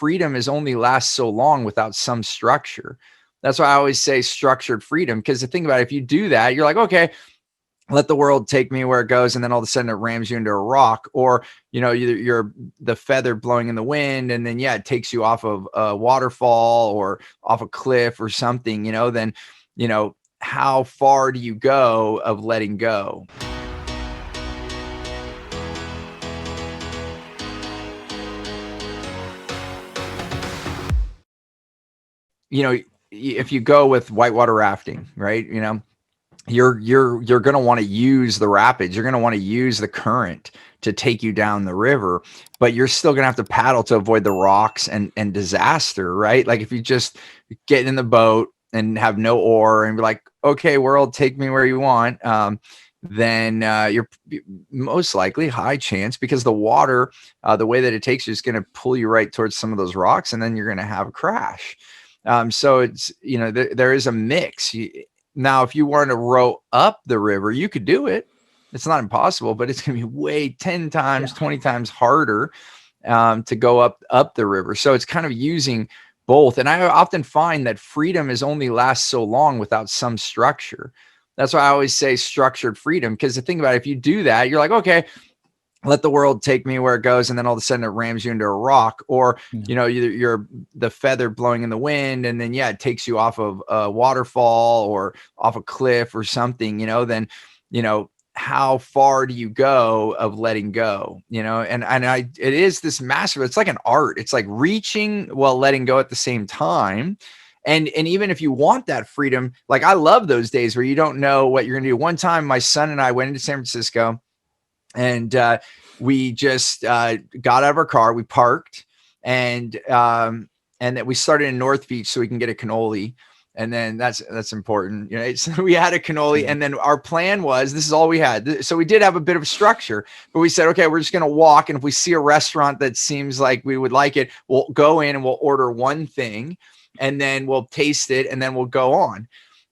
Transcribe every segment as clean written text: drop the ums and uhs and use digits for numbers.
freedom is only lasts so long without some structure. That's why I always say structured freedom, because the thing about it, if you do that, you're like, okay, let the world take me where it goes. And then all of a sudden it rams you into a rock, or, you're the feather blowing in the wind. And then, it takes you off of a waterfall or off a cliff or something, then, how far do you go of letting go? If you go with whitewater rafting, right? You're going to want to use the rapids. You're going to want to use the current to take you down the river, but you're still going to have to paddle to avoid the rocks and disaster, right? Like if you just get in the boat and have no oar and be like, okay, world, take me where you want, then you're most likely high chance, because the water, the way that it takes you is going to pull you right towards some of those rocks, and then you're going to have a crash. So it's, there is a mix. Now, if you wanted to row up the river, you could do it. It's not impossible, but it's going to be way 10 times, 20 times harder to go up the river. So it's kind of using both. And I often find that freedom is only lasts so long without some structure. That's why I always say structured freedom, because the thing about it, if you do that, you're like, okay, let the world take me where it goes. And then all of a sudden it rams you into a rock, or, you're the feather blowing in the wind. And then, it takes you off of a waterfall or off a cliff or something, then, how far do you go of letting go, it is this massive, it's like an art. It's like reaching while letting go at the same time. And even if you want that freedom, like I love those days where you don't know what you're going to do. One time, my son and I went into San Francisco, and we just got out of our car, we parked, and that we started in North Beach so we can get a cannoli. And then that's important. So we had a cannoli, and then our plan was, this is all we had. So we did have a bit of a structure, but we said, okay, we're just going to walk. And if we see a restaurant that seems like we would like it, we'll go in and we'll order one thing, and then we'll taste it, and then we'll go on.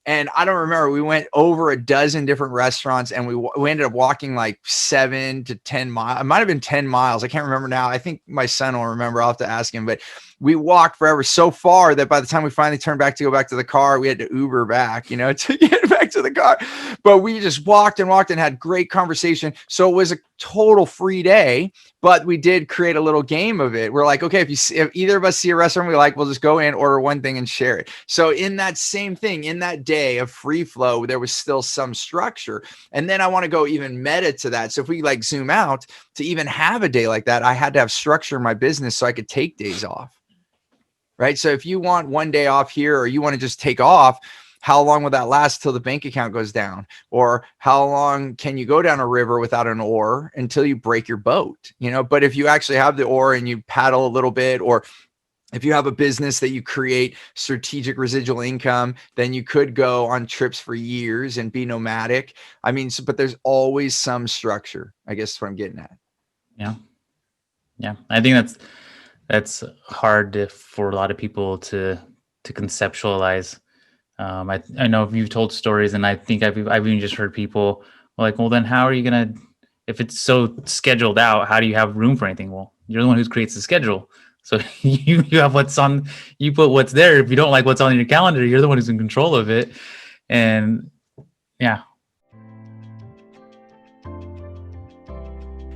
And I don't remember, we went over a dozen different restaurants, and we ended up walking like 7 to 10 miles. It might've been 10 miles. I can't remember now. I think my son will remember. I'll have to ask him, but we walked forever, so far that by the time we finally turned back to go back to the car, we had to Uber back, to get back to the car. But we just walked and had great conversation. So it was a total free day, but we did create a little game of it. We're like, okay, if either of us see a restaurant we like, we'll just go in, order one thing, and share it. So in that same thing, in that day of free flow, there was still some structure. And then I want to go even meta to that. So if we like zoom out, to even have a day like that, I had to have structure in my business so I could take days off. Right. So if you want one day off here, or you want to just take off, how long will that last till the bank account goes down? Or how long can you go down a river without an oar until you break your boat? But if you actually have the oar and you paddle a little bit, or if you have a business that you create strategic residual income, then you could go on trips for years and be nomadic. But there's always some structure, I guess is what I'm getting at. Yeah. Yeah. I think that's hard for a lot of people to conceptualize. I know you've told stories, and I think I've even just heard people like, well, then how are you going to, if it's so scheduled out, how do you have room for anything? Well, you're the one who creates the schedule. So you have what's on, you put what's there. If you don't like what's on your calendar, you're the one who's in control of it. And yeah.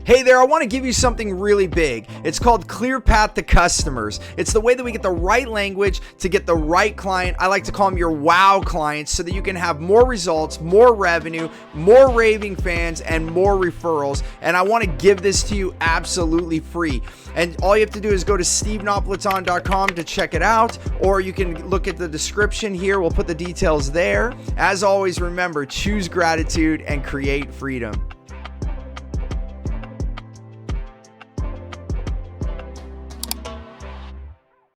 Hey there, I want to give you something really big. It's called Clear Path to Customers. It's the way that we get the right language to get the right client. I like to call them your wow clients, so that you can have more results, more revenue, more raving fans, and more referrals. And I want to give this to you absolutely free. And all you have to do is go to stevenapolitan.com to check it out, or you can look at the description here. We'll put the details there. As always, remember, choose gratitude and create freedom.